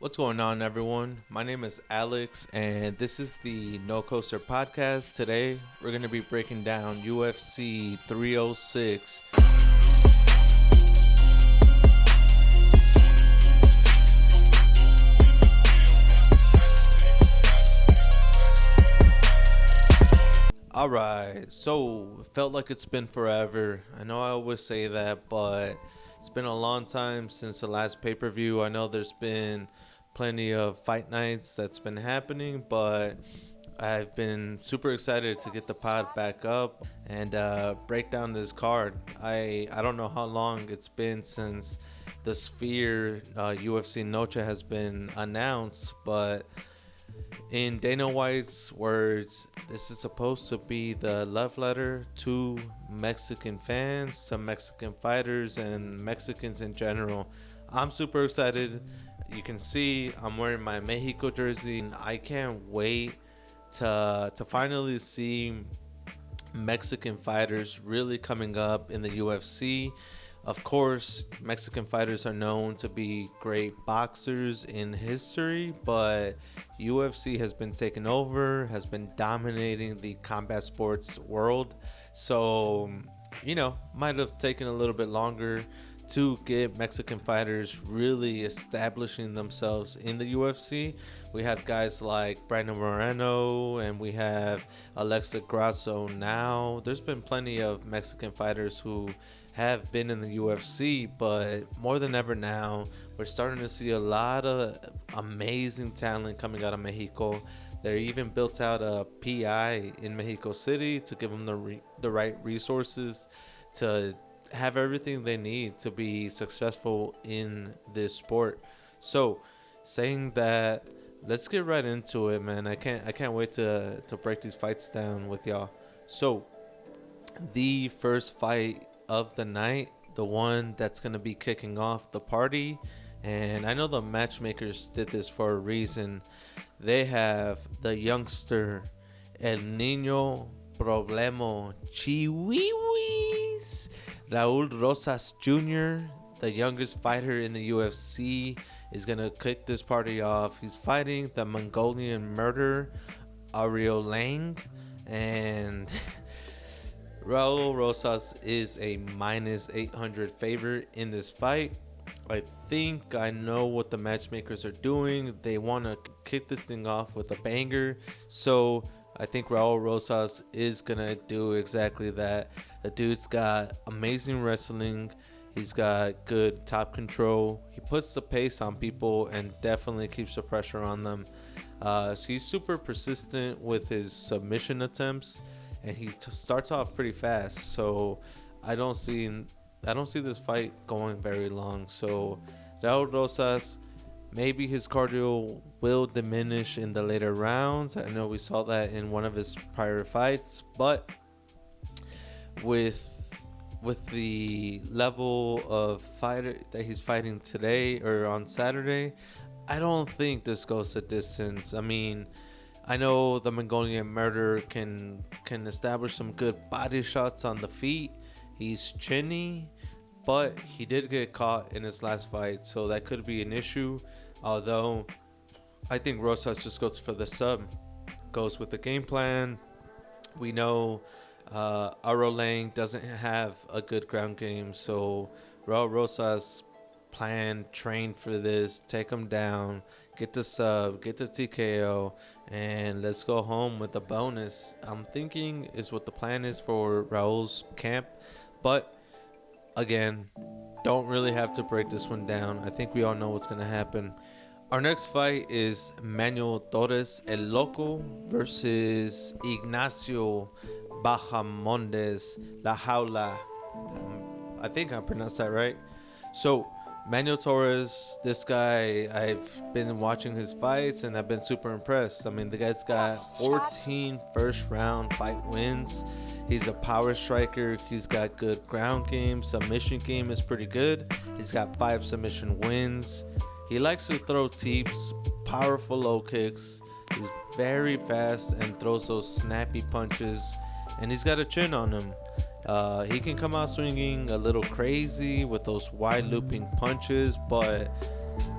What's going on, everyone? My name is Alex, and this is the No Coaster Podcast. Today, we're going to be breaking down UFC 306. Alright, so it felt like it's been forever. I know I always say that, but it's been a long time since the last pay-per-view. I know there's been plenty of fight nights that's been happening, but I've been super excited to get the pod back up and break down this card. I don't know how long it's been since the Sphere UFC Noche has been announced, but in Dana White's words, this is supposed to be the love letter to Mexican fans, to Mexican fighters, and Mexicans in general. I'm super excited. You can see I'm wearing my Mexico jersey, and I can't wait to finally see Mexican fighters really coming up in the UFC. Of course, Mexican fighters are known to be great boxers in history, but UFC has been taking over, has been dominating the combat sports world. So, might have taken a little bit longer to get Mexican fighters really establishing themselves in the UFC. We have guys like Brandon Moreno and we have Alexa Grasso now. There's been plenty of Mexican fighters who have been in the UFC, but more than ever now, we're starting to see a lot of amazing talent coming out of Mexico. They even built out a PI in Mexico City to give them the right resources to have everything they need to be successful in this sport. So, saying that, let's get right into it, man. I can't wait to break these fights down with y'all. So, the first fight of the night, the one that's going to be kicking off the party, and I know the matchmakers did this for a reason. They have the youngster El Niño Problemo Chihuihuis Raul Rosas Jr., the youngest fighter in the UFC, is going to kick this party off. He's fighting the Mongolian murderer Ariel Lang, and Raul Rosas is a minus 800 favorite in this fight. I think I know what the matchmakers are doing. They want to kick this thing off with a banger. So I think Raul Rosas is going to do exactly that. The dude's got amazing wrestling. He's got good top control. He puts the pace on people and definitely keeps the pressure on them. So he's super persistent with his submission attempts, and he starts off pretty fast. So I don't see this fight going very long. So Raul Rosas, maybe his cardio will diminish in the later rounds. I know we saw that in one of his prior fights, but with the level of fighter that he's fighting today or on Saturday, I don't think this goes the distance. I mean, I know the Mongolian murderer can establish some good body shots on the feet. He's chinny, but he did get caught in his last fight, so that could be an issue. Although I think Rosas just goes for the sub, goes with the game plan. We know Ariel Lang doesn't have a good ground game, so Raul Rosas trained for this, take him down, get the sub, get the TKO, and let's go home with a bonus. I'm thinking is what the plan is for Raul's camp, but again, don't really have to break this one down. I think we all know what's going to happen. Our next fight is Manuel Torres El Loco versus Ignacio Bahamondes La Jaula. I think I pronounced that right. So Manuel Torres, this guy, I've been watching his fights and I've been super impressed. I mean, the guy's got 14 first round fight wins. He's a power striker. He's got good ground game. Submission game is pretty good. He's got 5 submission wins. He likes to throw teeps, powerful low kicks. He's very fast and throws those snappy punches. And he's got a chin on him. He can come out swinging a little crazy with those wide looping punches, but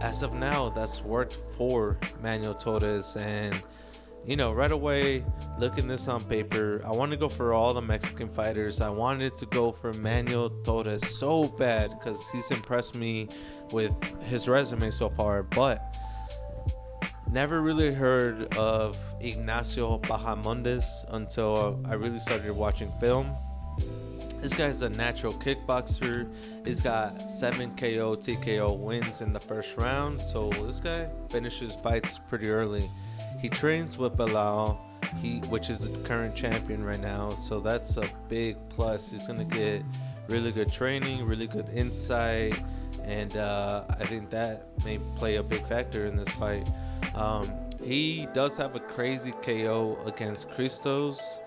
as of now, that's worked for Manuel Torres. And right away, looking this on paper, I want to go for all the Mexican fighters. I wanted to go for Manuel Torres so bad because he's impressed me with his resume so far, but never really heard of Ignacio Bahamondes until I really started watching film. This guy's a natural kickboxer. He's got 7 KO, TKO wins in the first round. So this guy finishes fights pretty early. He trains with Bilal, which is the current champion right now. So that's a big plus. He's going to get really good training, really good insight. And I think that may play a big factor in this fight. He does have a crazy KO against Christos.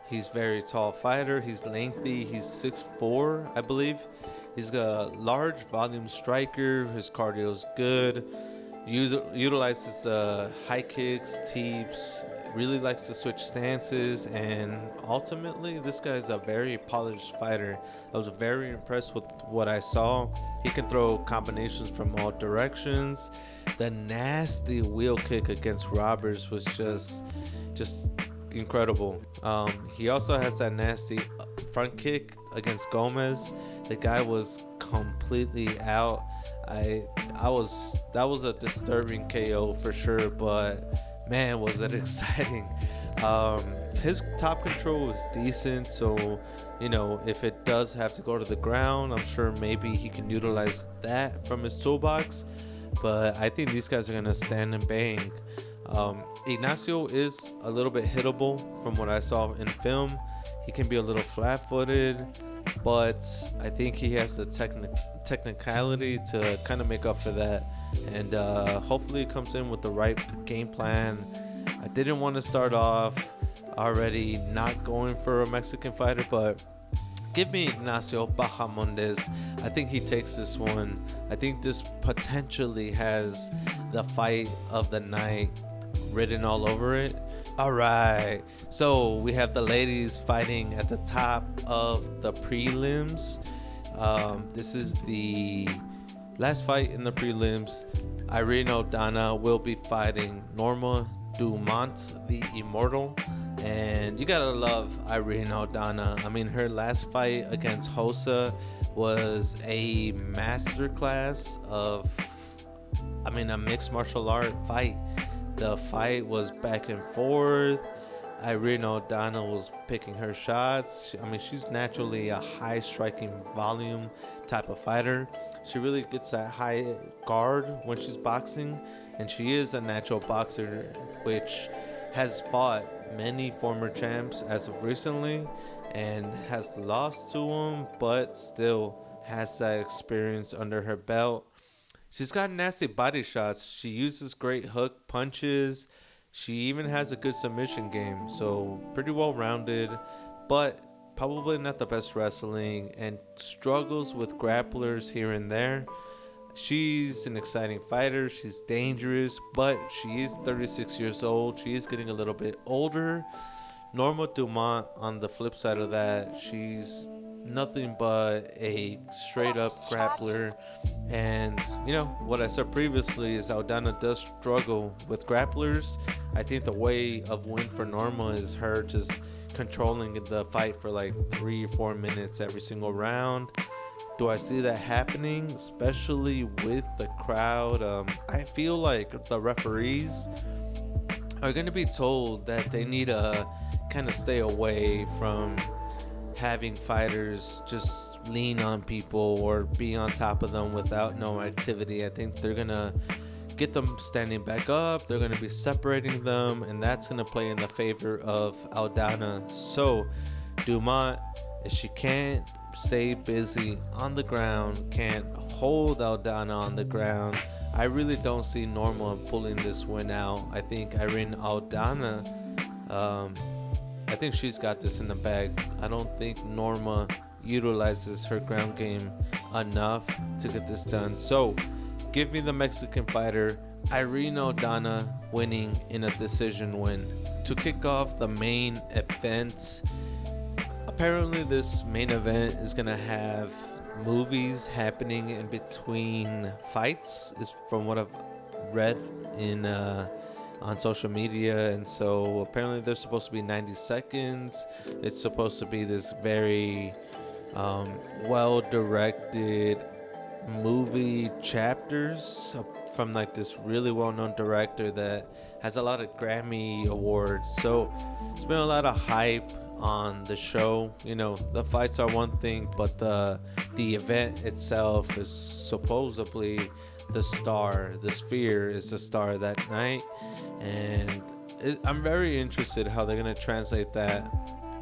He's a very tall fighter. He's lengthy. He's 6'4", I believe. He's a large volume striker. His cardio is good. Utilizes high kicks, teeps. Really likes to switch stances. And ultimately, this guy's a very polished fighter. I was very impressed with what I saw. He can throw combinations from all directions. The nasty wheel kick against Roberts was just incredible. He also has that nasty front kick against Gomez. The guy was completely out. That was a disturbing KO for sure, but man, was it exciting. His top control was decent, so if it does have to go to the ground, I'm sure maybe he can utilize that from his toolbox. But I think these guys are gonna stand and bang. Ignacio is a little bit hittable from what I saw in film. He can be a little flat-footed, but I think he has the technicality to kind of make up for that. And hopefully it comes in with the right game plan. I didn't want to start off already not going for a Mexican fighter, but give me Ignacio Bahamondes. I think he takes this one. I think this potentially has the fight of the night written all over it. All right, so we have the ladies fighting at the top of the prelims. This is the last fight in the prelims. Irene Aldana will be fighting Norma Dumont, the Immortal. And you gotta love Irene Aldana. I mean, her last fight against Hossa was a masterclass of, a mixed martial art fight. The fight was back and forth. Irene Aldana was picking her shots. She's naturally a high striking volume type of fighter. She really gets that high guard when she's boxing, and she is a natural boxer, which has fought many former champs as of recently and has lost to them, but still has that experience under her belt. She's got nasty body shots. She uses great hook punches. She even has a good submission game. So pretty well rounded, but probably not the best wrestling and struggles with grapplers here and there. She's an exciting fighter. She's dangerous, but she is 36 years old. She is getting a little bit older. Norma Dumont, on the flip side of that, she's nothing but a straight up grappler. And what I said previously is Aldana does struggle with grapplers. I think the way of win for Norma is her just controlling the fight for like 3 or 4 minutes every single round. Do I see that happening, especially with the crowd? I feel like the referees are going to be told that they need to kind of stay away from having fighters just lean on people or be on top of them without no activity. I think they're going to get them standing back up. They're going to be separating them, and that's going to play in the favor of Aldana. So Dumont, if she can't stay busy on the ground, can't hold Aldana on the ground, I really don't see Norma pulling this win out. I think Irene Aldana, I think she's got this in the bag. I don't think Norma utilizes her ground game enough to get this done. So give me the Mexican fighter, Irene Aldana, winning in a decision win. To kick off the main event, apparently this main event is going to have movies happening in between fights, is from what I've read in on social media. And so apparently they're supposed to be 90 seconds. It's supposed to be this very well directed movie chapters from like this really well known director that has a lot of Grammy awards. So it's been a lot of hype on the show. You know, the fights are one thing, but the event itself is supposedly the star. The Sphere is the star that night, and I'm very interested how they're gonna translate that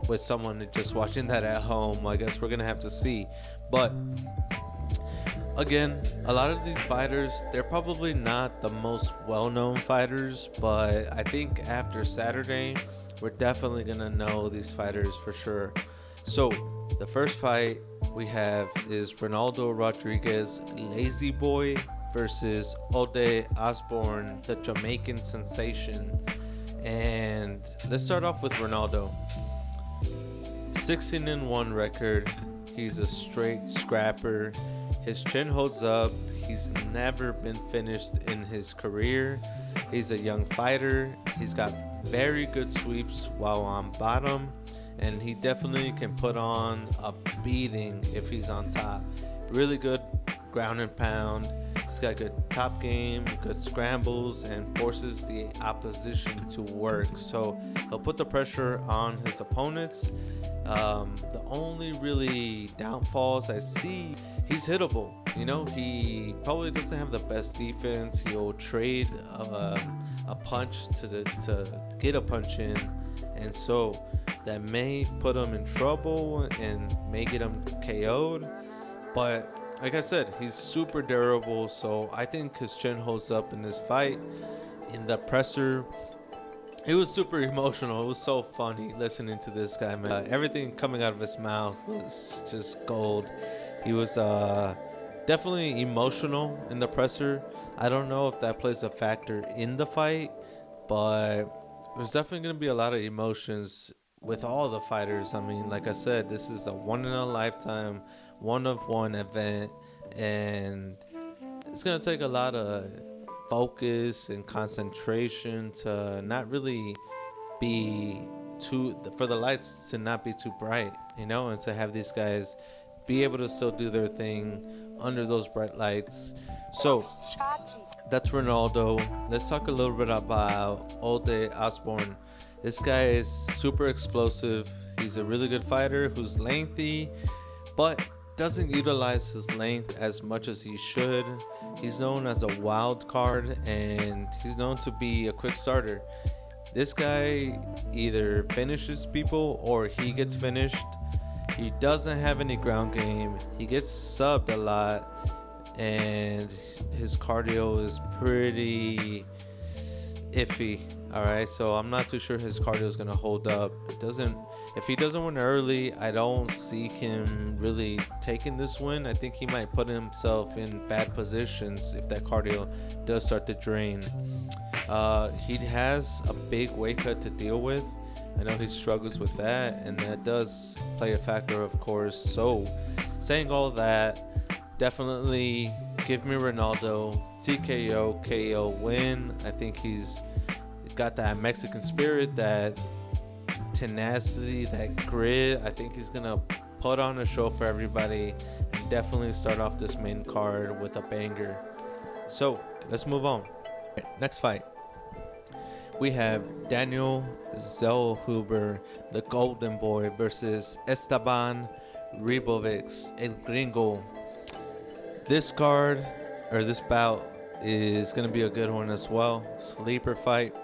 with someone just watching that at home. I guess we're gonna have to see. But again, a lot of these fighters, they're probably not the most well-known fighters, but I think after Saturday, we're definitely gonna know these fighters for sure. So the first fight we have is Ronaldo Rodriguez, Lazy Boy, versus Ode Osborne, the Jamaican sensation. And let's start off with Ronaldo. 16-1 record. He's a straight scrapper. His chin holds up. He's never been finished in his career. He's a young fighter. He's got very good sweeps while on bottom, and he definitely can put on a beating if he's on top. Really good ground and pound. He's got good top game, good scrambles, and forces the opposition to work. So he'll put the pressure on his opponents. The only really downfalls I see, he's hittable. You know, he probably doesn't have the best defense. He'll trade a punch to get a punch in, and so that may put him in trouble and may get him KO'd. But like I said, he's super durable, so I think his chin holds up in this fight. In the presser, it was super emotional. It was so funny listening to this guy, man. Everything coming out of his mouth was just gold. He was definitely emotional in the presser. I don't know if that plays a factor in the fight, but there's definitely going to be a lot of emotions with all the fighters. I mean, like I said, this is a one-in-a-lifetime, one-of-one event, and it's going to take a lot of focus and concentration to not really be for the lights to not be too bright, you know, and to have these guys be able to still do their thing under those bright lights. So that's Ronaldo. Let's talk a little bit about Ode Osborne. This guy is super explosive. He's a really good fighter who's lengthy, but doesn't utilize his length as much as he should. He's known as a wild card, and he's known to be a quick starter. This guy either finishes people or he gets finished. He doesn't have any ground game. He gets subbed a lot, and his cardio is pretty iffy. All right, so I'm not too sure his cardio is gonna hold up. If he doesn't win early, I don't see him really taking this win. I think he might put himself in bad positions if that cardio does start to drain. He has a big weight cut to deal with. I know he struggles with that, and that does play a factor, of course. So, saying all that, definitely give me Ronaldo, TKO, KO win. I think he's got that Mexican spirit, that tenacity, that grit. I think he's gonna put on a show for everybody and definitely start off this main card with a banger. So let's move on. Next fight, we have Daniel Zellhuber, the Golden Boy, versus Esteban Ribovics, El Gringo. This card, or this bout, is going to be a good one as well. Sleeper fight.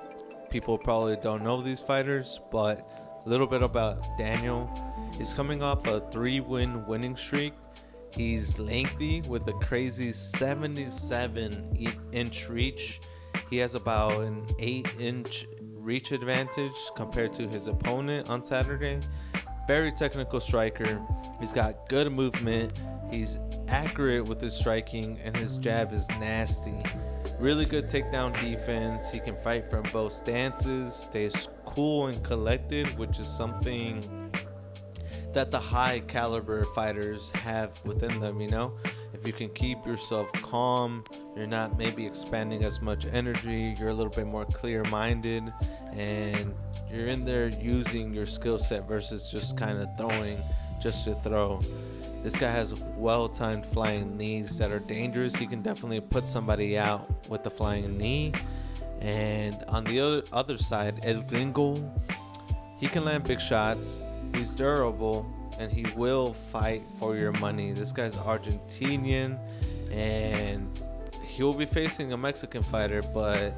People probably don't know these fighters, but a little bit about Daniel. He's coming off a 3-win winning streak. He's lengthy with a crazy 77-inch reach. He has about an 8-inch reach advantage compared to his opponent on Saturday. Very technical striker. He's got good movement. He's accurate with his striking, and his jab is nasty. Really good takedown defense. He can fight from both stances, stays cool and collected, which is something that the high caliber fighters have within them, you know? If you can keep yourself calm, you're not maybe expanding as much energy, you're a little bit more clear minded, and you're in there using your skill set versus just kind of throwing just to throw. This guy has well timed flying knees that are dangerous. He can definitely put somebody out with the flying knee. And on the other side, El Gringo, he can land big shots. He's durable, and he will fight for your money. This guy's Argentinian, and he will be facing a Mexican fighter. But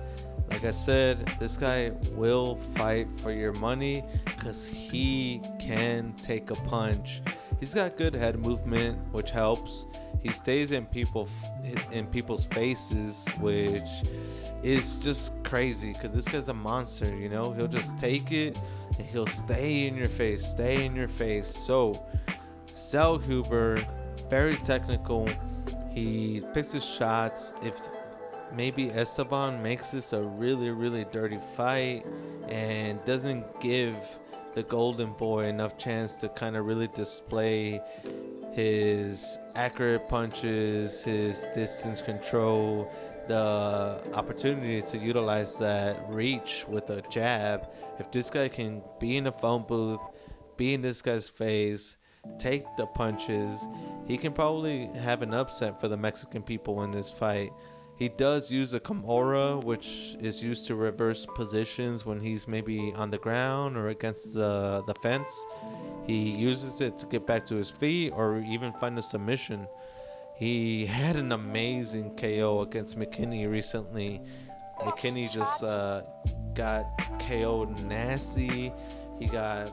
like I said, this guy will fight for your money because he can take a punch. He's got good head movement, which helps. He stays in people's faces, which is just crazy because this guy's a monster, you know? He'll just take it and he'll stay in your face. So, Zellhuber, very technical. He picks his shots. If maybe Esteban makes this a really, really dirty fight and doesn't give the Golden Boy enough chance to kind of really display his accurate punches, his distance control, the opportunity to utilize that reach with a jab. If this guy can be in a phone booth, be in this guy's face, take the punches, he can probably have an upset for the Mexican people in this fight. He does use a Kimura, which is used to reverse positions when he's maybe on the ground or against the fence. He uses it to get back to his feet or even find a submission. He had an amazing KO against McKinney recently. McKinney just got KO'd nasty. He got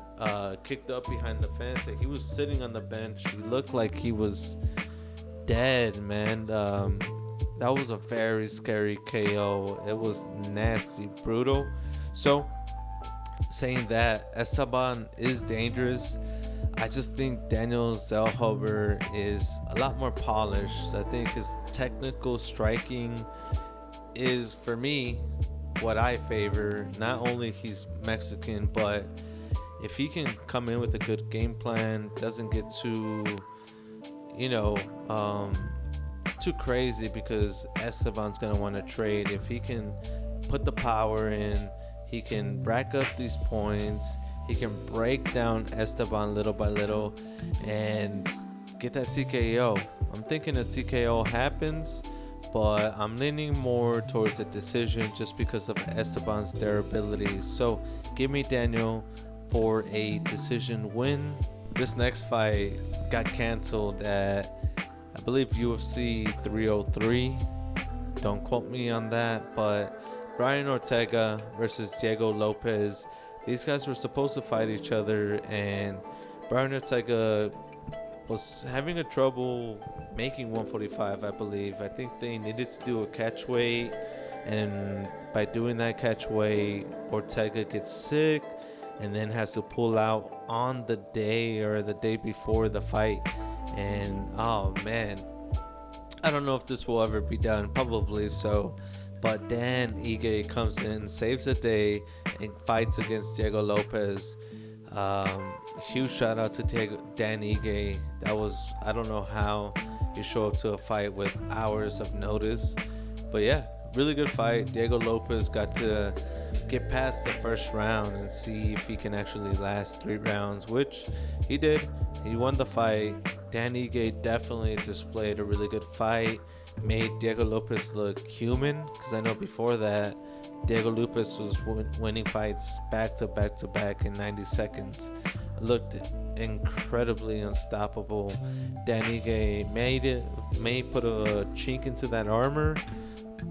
kicked up behind the fence. He was sitting on the bench. He looked like he was dead, man. That was a very scary KO. It was nasty, brutal. So, saying that, Esteban is dangerous. I just think Daniel Zellhuber is a lot more polished. I think his technical striking is, for me, what I favor. Not only he's Mexican, but if he can come in with a good game plan, doesn't get too, too crazy, because Esteban's going to want to trade. If he can put the power in, he can rack up these points, he can break down Esteban little by little and get that TKO. I'm thinking a TKO happens, but I'm leaning more towards a decision just because of Esteban's durability. So give me Daniel for a decision win. This next fight got canceled at, I believe, UFC 303. Don't quote me on that, but Brian Ortega versus Diego Lopez. These guys were supposed to fight each other, and Brian Ortega was having a trouble making 145, I believe. I think they needed to do a catch weight, and by doing that catch weight, Ortega gets sick and then has to pull out on the day or the day before the fight. And oh man, I don't know if this will ever be done, probably so, but Dan Ige comes in, saves the day, and fights against Diego Lopez. Huge shout out to Dan Ige. That was, I don't know how you show up to a fight with hours of notice, but yeah, really good fight. Diego Lopez got to get past the first round and see if he can actually last 3 rounds, which he did. He won the fight. Dan Ige definitely displayed a really good fight, made Diego Lopez look human, because I know before that Diego Lopez was winning fights back to back to back in 90 seconds. Looked incredibly unstoppable. Dan Ige may put a chink into that armor,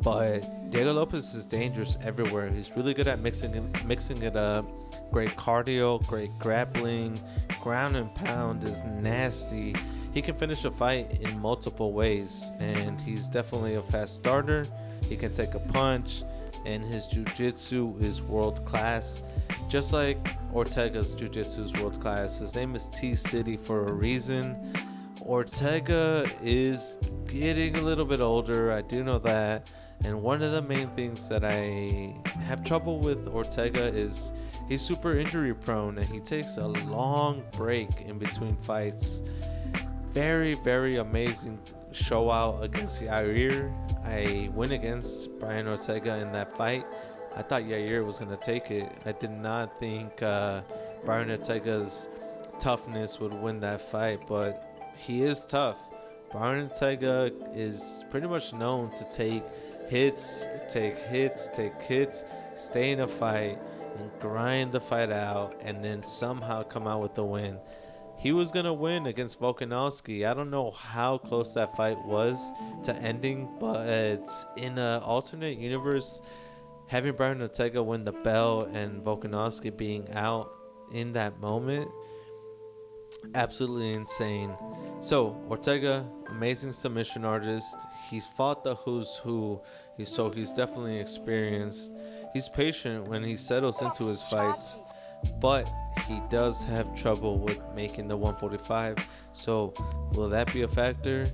but Diego Lopez is dangerous everywhere. He's really good at mixing it up. Great cardio, great grappling, ground and pound is nasty. He can finish a fight in multiple ways, and he's definitely a fast starter. He can take a punch, and his jiu-jitsu is world class, just like Ortega's jiu-jitsu is world class. His name is T-City for a reason. Ortega is getting a little bit older, I do know that, and one of the main things that I have trouble with Ortega is he's super injury prone and he takes a long break in between fights. Very, very amazing show out against Yair. I went against Brian Ortega in that fight. I thought Yair was going to take it. I did not think Brian Ortega's toughness would win that fight, but he is tough. Brian Ortega is pretty much known to take hits, stay in a fight, and grind the fight out, and then somehow come out with the win. He was going to win against Volkanovski. I don't know how close that fight was to ending, but in an alternate universe, having Brian Ortega win the belt and Volkanovski being out in that moment, absolutely insane. So Ortega, amazing submission artist. He's fought the who's who. He's definitely experienced. He's patient when he settles into his fights, but he does have trouble with making the 145. So will that be a factor?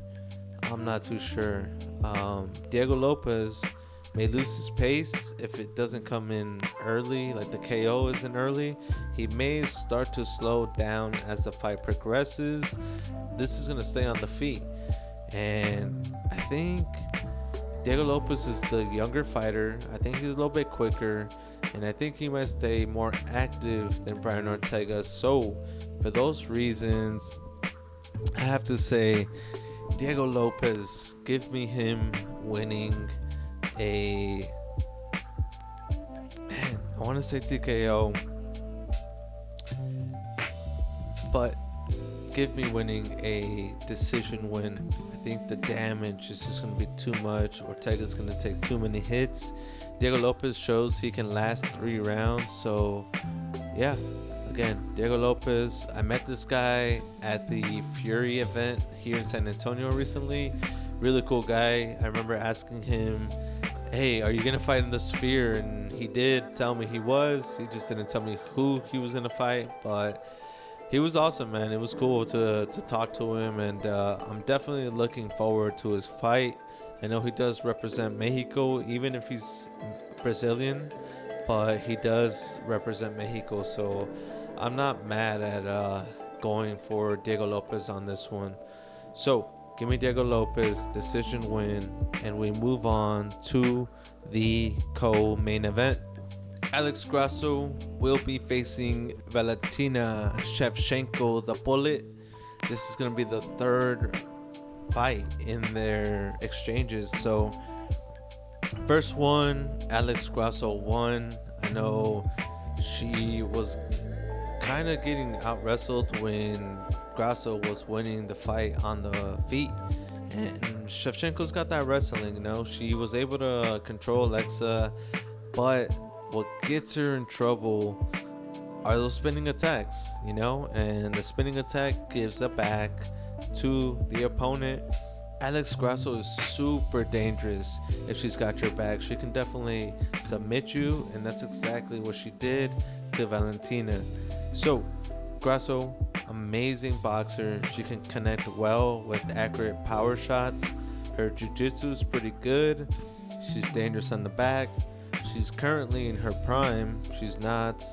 I'm not too sure. Diego Lopez may lose his pace if it doesn't come in early, like the KO isn't early. He may start to slow down as the fight progresses. This is going to stay on the feet. And I think Diego Lopez is the younger fighter. I think he's a little bit quicker. And I think he might stay more active than Brian Ortega. So for those reasons, I have to say Diego Lopez. Give me him winning I want to say TKO, but give me winning a decision win. I think the damage is just going to be too much. Ortega's going to take too many hits. Diego Lopez shows he can last 3 rounds. So yeah, again, Diego Lopez. I met this guy at the Fury event here in San Antonio recently. Really cool guy. I remember asking him, hey, are you going to fight in the Sphere? And he did tell me he was. He just didn't tell me who he was going to fight. But he was awesome, man. It was cool to talk to him. And I'm definitely looking forward to his fight. I know he does represent Mexico, even if he's Brazilian. But he does represent Mexico. So I'm not mad at going for Diego Lopez on this one. So give me Diego Lopez, decision win, and we move on to the co-main event. Alex Grasso will be facing Valentina Shevchenko, the Bullet. This is going to be the 3rd fight in their exchanges. So, first one, Alex Grasso won. I know she was kind of getting out-wrestled when Grasso was winning the fight on the feet, and Shevchenko's got that wrestling, she was able to control Alexa, but what gets her in trouble are those spinning attacks, and the spinning attack gives a back to the opponent. Alex Grasso is super dangerous. If she's got your back, she can definitely submit you, and that's exactly what she did to Valentina. So Grasso, amazing boxer. She can connect well with accurate power shots. Her jiu-jitsu is pretty good. She's dangerous on the back. She's currently in her prime. She's not,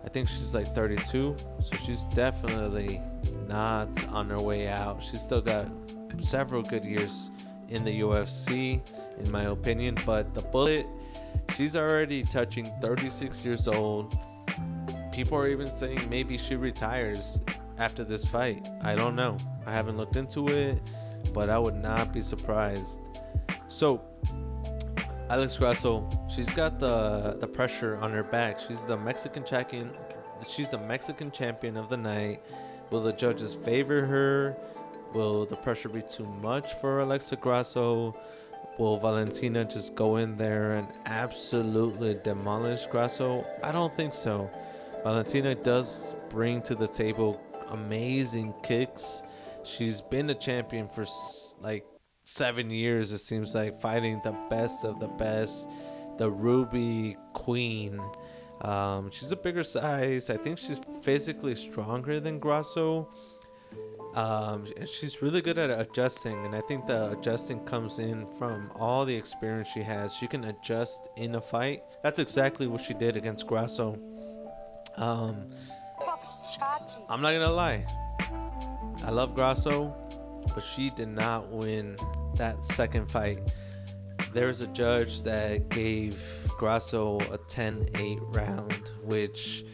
I think she's like 32. So she's definitely not on her way out. She's still got several good years in the UFC, in my opinion. But the Bullet, she's already touching 36 years old. People are even saying maybe she retires after this fight. I don't know. I haven't looked into it, but I would not be surprised. So, Alex Grasso, she's got the pressure on her back. She's the Mexican champion. She's the Mexican champion of the night. Will the judges favor her? Will the pressure be too much for Alexa Grasso? Will Valentina just go in there and absolutely demolish Grasso? I don't think so. Valentina does bring to the table amazing kicks. She's been a champion for like 7 years, it seems like, fighting the best of the best, the Ruby Queen. She's a bigger size. I think she's physically stronger than Grasso. And she's really good at adjusting, and I think the adjusting comes in from all the experience she has. She can adjust in a fight. That's exactly what she did against Grasso. Um, I'm not gonna lie, I love Grasso, but she did not win that second fight. There's a judge that gave Grasso a 10-8 round, which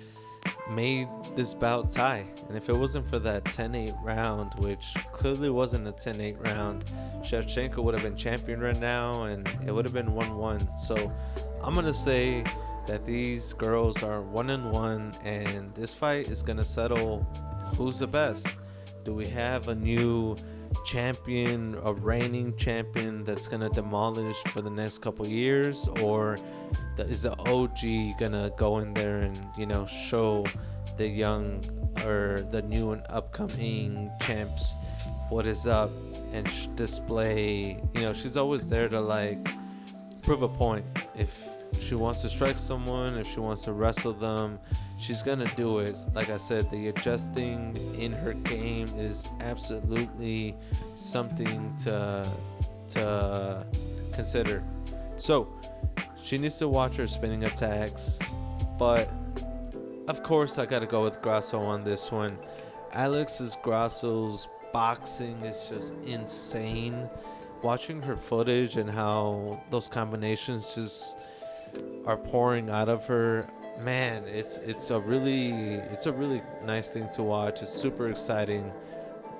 made this bout tie. And if it wasn't for that 10-8 round, which clearly wasn't a 10-8 round, Shevchenko would have been champion right now and it would have been 1-1. So I'm going to say that these girls are 1-1 and this fight is going to settle who's the best. Do we have a new champion, a reigning champion that's gonna demolish for the next couple years, or is the OG gonna go in there and show the young or the new and upcoming champs what is up and display? She's always there to like prove a point. If she wants to strike someone, if she wants to wrestle them, she's gonna do it. Like I said, the adjusting in her game is absolutely something to consider. So she needs to watch her spinning attacks, but of course I gotta go with Grasso on this one. Alexis Grasso's boxing is just insane. Watching her footage and how those combinations just are pouring out of her, man, it's a really nice thing to watch. It's super exciting.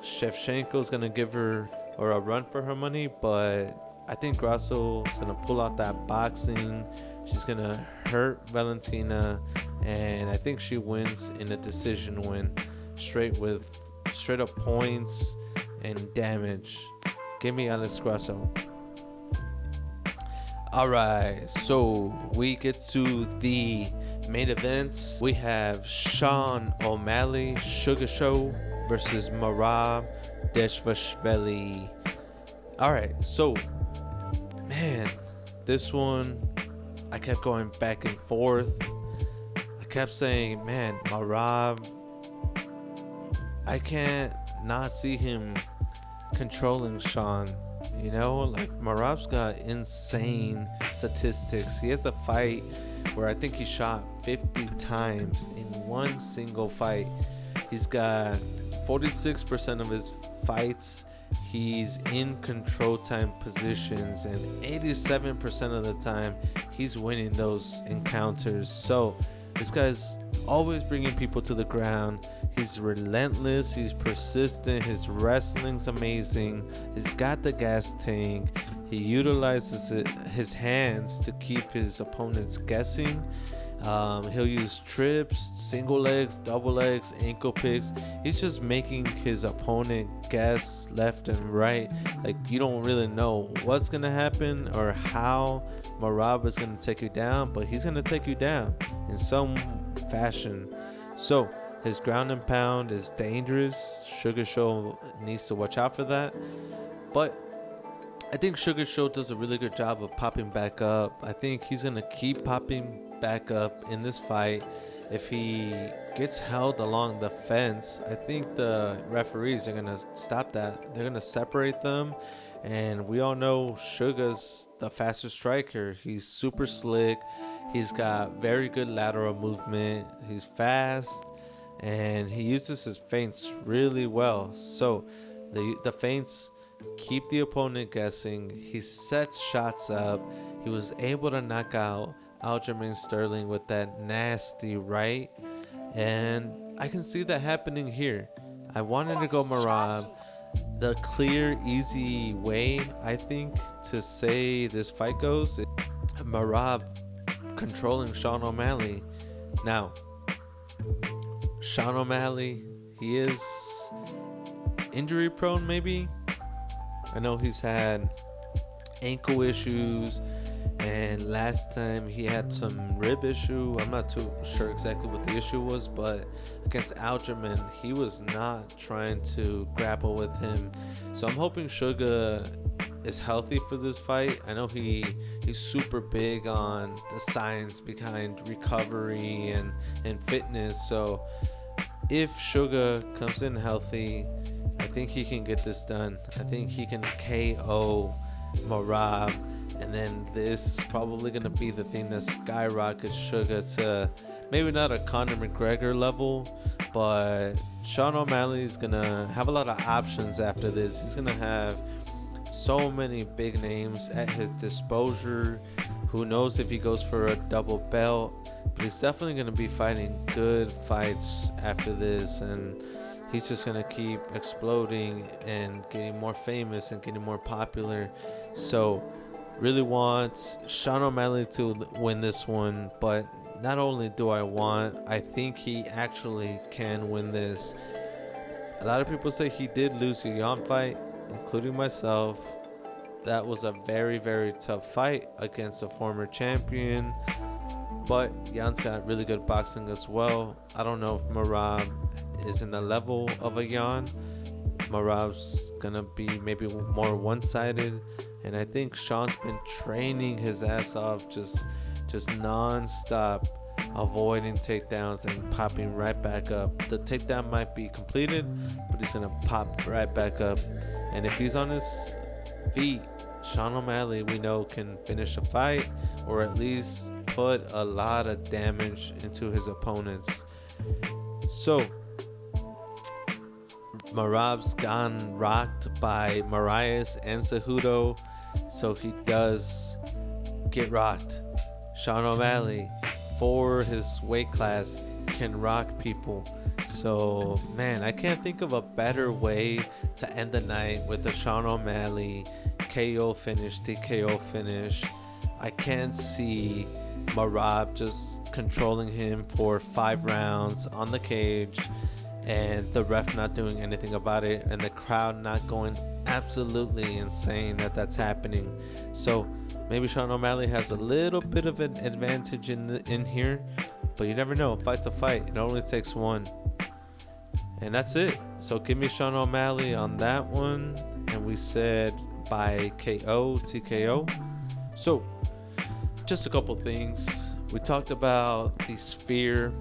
Shevchenko's gonna give her or a run for her money, but I think Grasso's gonna pull out that boxing. She's gonna hurt Valentina, and I think she wins in a decision win, straight up points and damage. Give me Alex Grasso. Alright, so we get to the main events. We have Sean O'Malley, Sugar Show versus Merab Dvalishvili. Alright, so, man, this one, I kept going back and forth. I kept saying, man, Merab, I can't not see him controlling Sean. Like Merab's got insane statistics. He has a fight where I think he shot 50 times in one single fight. He's got 46% of his fights he's in control time positions, and 87% of the time he's winning those encounters. So this guy's always bringing people to the ground. He's relentless, he's persistent, his wrestling's amazing, he's got the gas tank, he utilizes his hands to keep his opponents guessing. He'll use trips, single legs, double legs, ankle picks. He's just making his opponent guess left and right. Like, you don't really know what's going to happen or how Merab is going to take you down, but he's going to take you down in some fashion. So his ground and pound is dangerous. Sugar Show needs to watch out for that. But I think Sugar Show does a really good job of popping back up. I think he's going to keep popping back up in this fight. If he gets held along the fence, I think the referees are going to stop that. They're going to separate them. And we all know Sugar's the fastest striker. He's super slick. He's got very good lateral movement. He's fast. And he uses his feints really well. So the feints keep the opponent guessing. He sets shots up. He was able to knock out Aljamain Sterling with that nasty right. And I can see that happening here. I wanted to go Merab. The clear, easy way, I think, to say this fight goes, is Merab controlling Sean O'Malley. Now, Sean O'Malley, he is injury prone maybe. I know he's had ankle issues, and last time he had some rib issue. I'm not too sure exactly what the issue was, but against Aljamain, he was not trying to grapple with him. So I'm hoping Sugar is healthy for this fight. I know he's super big on the science behind recovery and fitness. So if Sugar comes in healthy, I think he can get this done. I think he can KO Merab, and then this is probably going to be the thing that skyrockets Sugar to maybe not a Conor McGregor level, but Sean O'Malley is gonna have a lot of options after this. He's gonna have so many big names at his disposal. Who knows if he goes for a double belt? But he's definitely gonna be fighting good fights after this, and he's just gonna keep exploding and getting more famous and getting more popular. So really want Sean O'Malley to win this one, but not only do I want, I think he actually can win this. A lot of people say he did lose a Yan fight, including myself. That was a very, very tough fight against a former champion, but Yan's got really good boxing as well. I don't know if Merab is in the level of a Yan. Merab's gonna be maybe more one-sided, and I think Sean's been training his ass off, just non-stop, avoiding takedowns and popping right back up. The takedown might be completed, but he's gonna pop right back up, and if he's on his feet, Sean O'Malley, we know, can finish a fight or at least put a lot of damage into his opponents. So Merab's gone rocked by Marias and Cejudo, so he does get rocked. Sean O'Malley, for his weight class, can rock people. So, man, I can't think of a better way to end the night with a Sean O'Malley KO finish, TKO finish. I can't see Merab just controlling him for 5 rounds on the cage and the ref not doing anything about it and the crowd not going absolutely insane that that's happening. So maybe Sean O'Malley has a little bit of an advantage in here, but you never know. A fight's a fight. It only takes one. And that's it. So give me Sean O'Malley on that one. And we said by KO, TKO. So just a couple things. We talked about the Sphere.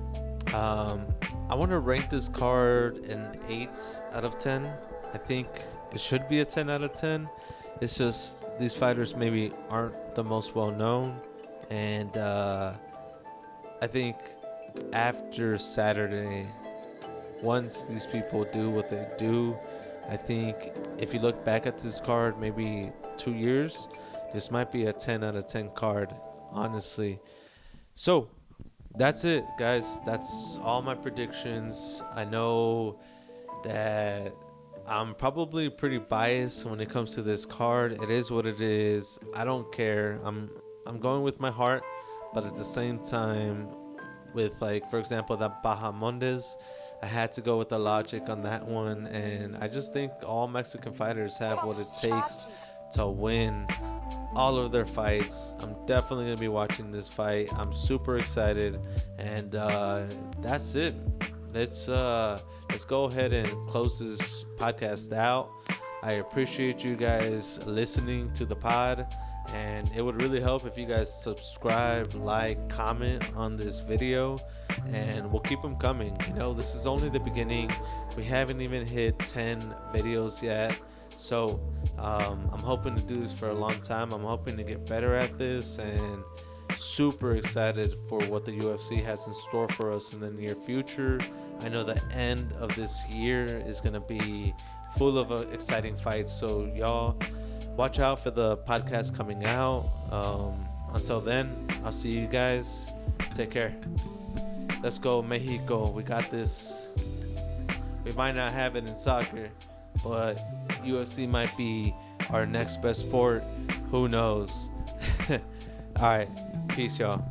I want to rank this card an 8 out of 10. I think it should be a 10 out of 10. It's just these fighters maybe aren't the most well known, and I think after Saturday, once these people do what they do, I think if you look back at this card maybe 2 years, this might be a 10 out of 10 card, honestly. So that's it, guys. That's all my predictions. I know that I'm probably pretty biased when it comes to this card. It is what it is. I don't care. I'm going with my heart, but at the same time, with, like, for example, that Bahamondes, I had to go with the logic on that one, and I just think all Mexican fighters have what it takes to win all of their fights. I'm definitely gonna be watching this fight. I'm super excited, and that's it. Let's go ahead and close this podcast out. I appreciate you guys listening to the pod, and it would really help if you guys subscribe, like, comment on this video, and we'll keep them coming. You know, this is only the beginning. We haven't even hit 10 videos yet. So I'm hoping to do this for a long time. I'm hoping to get better at this, and super excited for what the UFC has in store for us in the near future. I know the end of this year is going to be full of exciting fights, so y'all watch out for the podcast coming out. Until then, I'll see you guys. Take care. Let's go, Mexico. We got this. We might not have it in soccer, but UFC might be our next best sport. Who knows? All right. Peace, y'all.